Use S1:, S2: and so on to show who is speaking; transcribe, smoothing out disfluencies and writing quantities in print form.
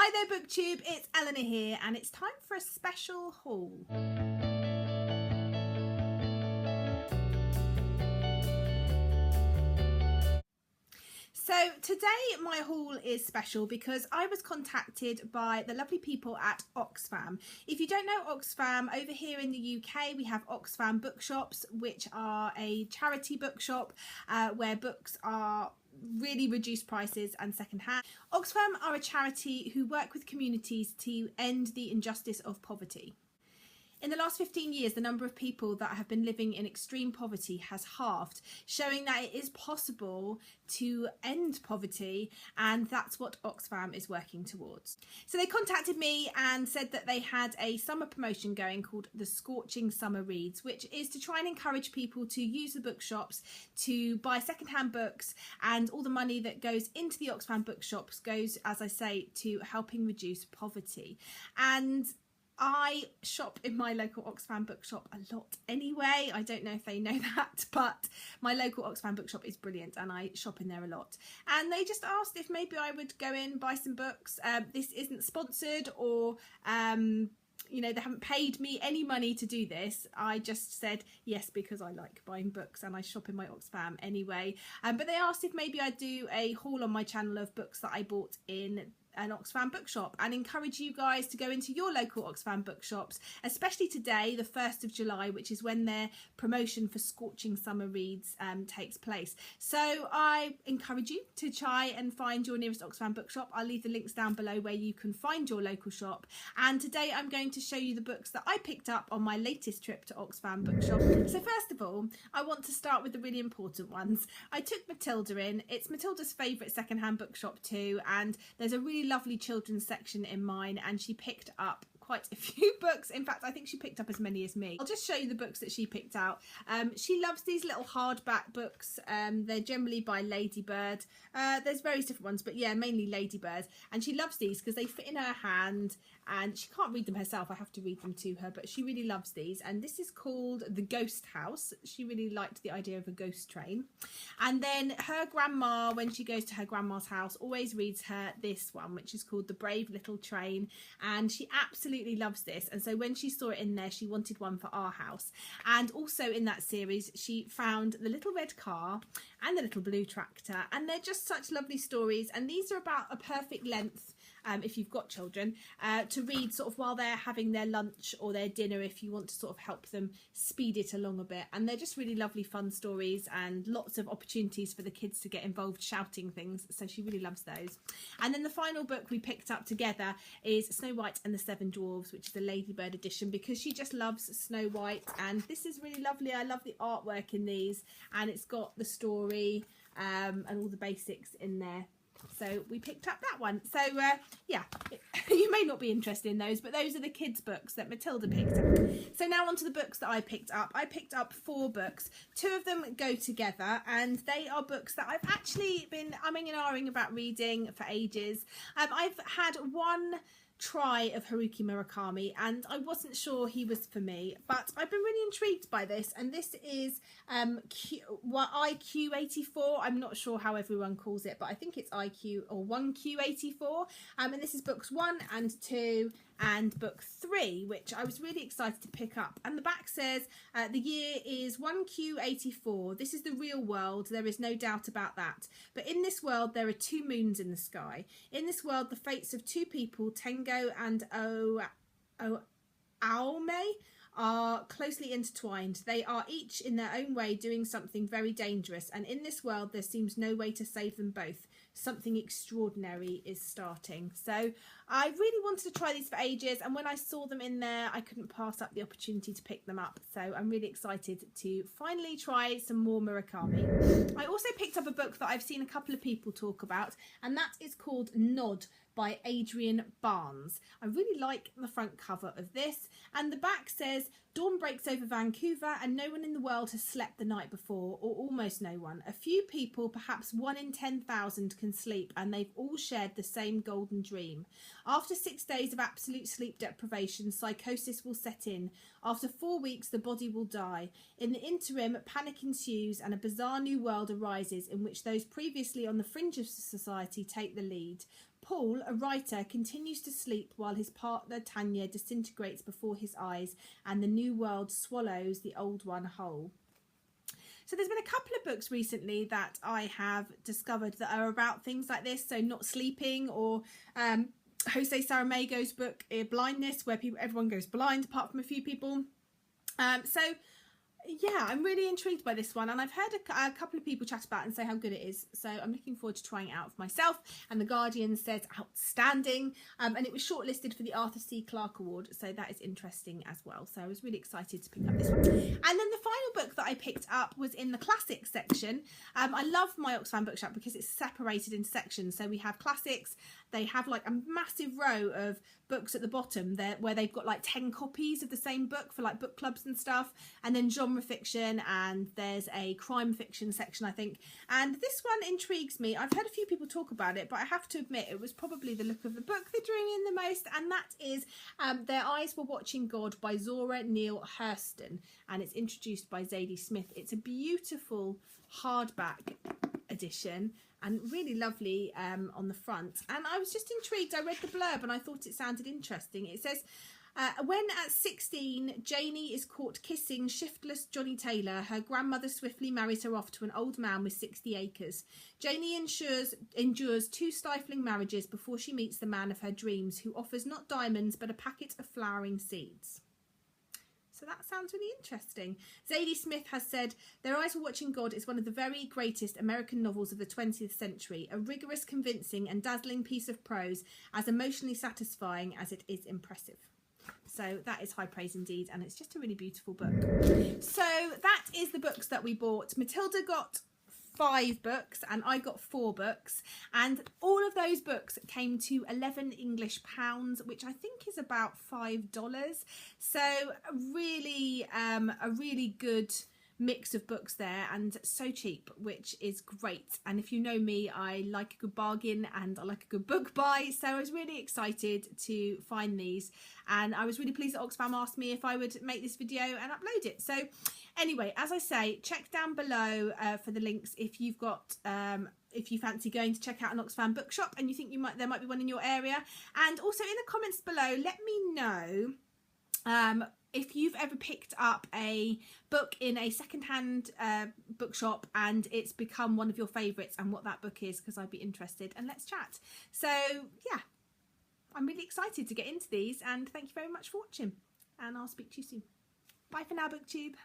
S1: Hi there BookTube, it's Eleanor here and it's time for a special haul. So today my haul is special because I was contacted by the lovely people at Oxfam. If you don't know Oxfam, over here in the UK we have Oxfam Bookshops, which are a charity bookshop where books are really reduced prices and secondhand. Oxfam are a charity who work with communities to end the injustice of poverty. In the last 15 years, the number of people that have been living in extreme poverty has halved, showing that it is possible to end poverty, and that's what Oxfam is working towards. So they contacted me and said that they had a summer promotion going called the Scorching Summer Reads, which is to try and encourage people to use the bookshops to buy secondhand books, and all the money that goes into the Oxfam bookshops goes, as I say, to helping reduce poverty. And I shop in my local Oxfam bookshop a lot anyway. I don't know if they know that, but my local Oxfam bookshop is brilliant and I shop in there a lot. And they just asked if maybe I would go in, buy some books. This isn't sponsored or you know, they haven't paid me any money to do this. I just said yes because I like buying books and I shop in my Oxfam anyway. But they asked if maybe I'd do a haul on my channel of books that I bought in an Oxfam bookshop and encourage you guys to go into your local Oxfam bookshops, especially today, the 1st of July, which is when their promotion for Scorching Summer Reads takes place. So I encourage you to try and find your nearest Oxfam bookshop. I'll leave the links down below where you can find your local shop. And today I'm going to show you the books that I picked up on my latest trip to Oxfam bookshop. So first of all, I want to start with the really important ones. I took Matilda in. It's Matilda's favourite secondhand bookshop too, and there's a really lovely children's section in mine, and she picked up quite a few books. In fact, I think she picked up as many as me. I'll just show you the books that she picked out. She loves these little hardback books. They're generally by Ladybird. There's various different ones, but yeah, mainly Ladybird. And she loves these because they fit in her hand and she can't read them herself. I have to read them to her, but she really loves these. And this is called The Ghost House. She really liked the idea of a ghost train. And then her grandma, when she goes to her grandma's house, always reads her this one, which is called The Brave Little Train. And she absolutely loves this, and so when she saw it in there, she wanted one for our house. And also in that series, she found The Little Red Car and The Little Blue Tractor, and they're just such lovely stories. And these are about a perfect length, if you've got children, to read sort of while they're having their lunch or their dinner, if you want to sort of help them speed it along a bit. And they're just really lovely fun stories and lots of opportunities for the kids to get involved shouting things, so she really loves those. And then the final book we picked up together is Snow White and the Seven Dwarfs, which is the Ladybird edition, because she just loves Snow White, and this is really lovely. I love the artwork in these, and it's got the story and all the basics in there. So we picked up that one. So yeah, you may not be interested in those, but those are the kids' books that Matilda picked up. So now on to the books that I picked up. I picked up 4 books. 2 of them go together, and they are books that I've actually been umming and ahhing about reading for ages. I've had one try of Haruki Murakami and I wasn't sure he was for me, but I've been really intrigued by this, and this is IQ84. I'm not sure how everyone calls it, but I think it's IQ or 1Q84, and this is books 1 and 2 and book 3, which I was really excited to pick up. And the back says the year is 1Q84. This is the real world, there is no doubt about that. But in this world there are 2 moons in the sky. In this world the fates of 2 people, Tengo and Aome, are closely intertwined. They are each in their own way doing something very dangerous, and in this world there seems no way to save them both. Something extraordinary is starting. So I really wanted to try these for ages, and when I saw them in there I couldn't pass up the opportunity to pick them up. So I'm really excited to finally try some more Murakami. I also picked up a book that I've seen a couple of people talk about, and that is called Nod by Adrian Barnes. I really like the front cover of this, and the back says, dawn breaks over Vancouver and no one in the world has slept the night before, or almost no one. A few people, perhaps 1 in 10,000, can sleep, and they've all shared the same golden dream. After 6 days of absolute sleep deprivation, psychosis will set in. After 4 weeks, the body will die. In the interim, panic ensues and a bizarre new world arises in which those previously on the fringe of society take the lead. Paul, a writer, continues to sleep while his partner Tanya disintegrates before his eyes and the new world swallows the old one whole. So there's been a couple of books recently that I have discovered that are about things like this. So not sleeping, or Jose Saramago's book Blindness, where everyone goes blind apart from a few people. So yeah, I'm really intrigued by this one, and I've heard a couple of people chat about it and say how good it is, so I'm looking forward to trying it out for myself. And The Guardian says outstanding, and it was shortlisted for the Arthur C. Clarke Award, so that is interesting as well. So I was really excited to pick up this one. And then the final book that I picked up was in the classics section. I love my Oxfam bookshop because it's separated into sections. So we have classics, they have like a massive row of books at the bottom there where they've got like 10 copies of the same book for like book clubs and stuff, and then genre fiction, and there's a crime fiction section, I think. And this one intrigues me. I've heard a few people talk about it, but I have to admit it was probably the look of the book that drew me in the most, and that is Their Eyes Were Watching God by Zora Neale Hurston, and it's introduced by Zadie Smith. It's a beautiful hardback edition and really lovely on the front, and I was just intrigued. I read the blurb and I thought it sounded interesting. It says, when at 16 Janie is caught kissing shiftless Johnny Taylor, her grandmother swiftly marries her off to an old man with 60 acres. Janie endures 2 stifling marriages before she meets the man of her dreams, who offers not diamonds but a packet of flowering seeds. So that sounds really interesting. Zadie Smith has said, Their Eyes Were Watching God is one of the very greatest American novels of the 20th century, a rigorous, convincing and dazzling piece of prose, as emotionally satisfying as it is impressive. So that is high praise indeed, and it's just a really beautiful book. So that is the books that we bought. Matilda got 5 books and I got 4 books, and all of those books came to 11 English pounds, which I think is about $5. So really a really good mix of books there, and so cheap, which is great. And if you know me, I like a good bargain and I like a good book buy, so I was really excited to find these, and I was really pleased that Oxfam asked me if I would make this video and upload it. So anyway, as I say, check down below for the links if you've got if you fancy going to check out an Oxfam bookshop and you think there might be one in your area. And also in the comments below, let me know if you've ever picked up a book in a secondhand bookshop and it's become one of your favourites, and what that book is, because I'd be interested, and let's chat. So yeah, I'm really excited to get into these, and thank you very much for watching, and I'll speak to you soon. Bye for now, BookTube.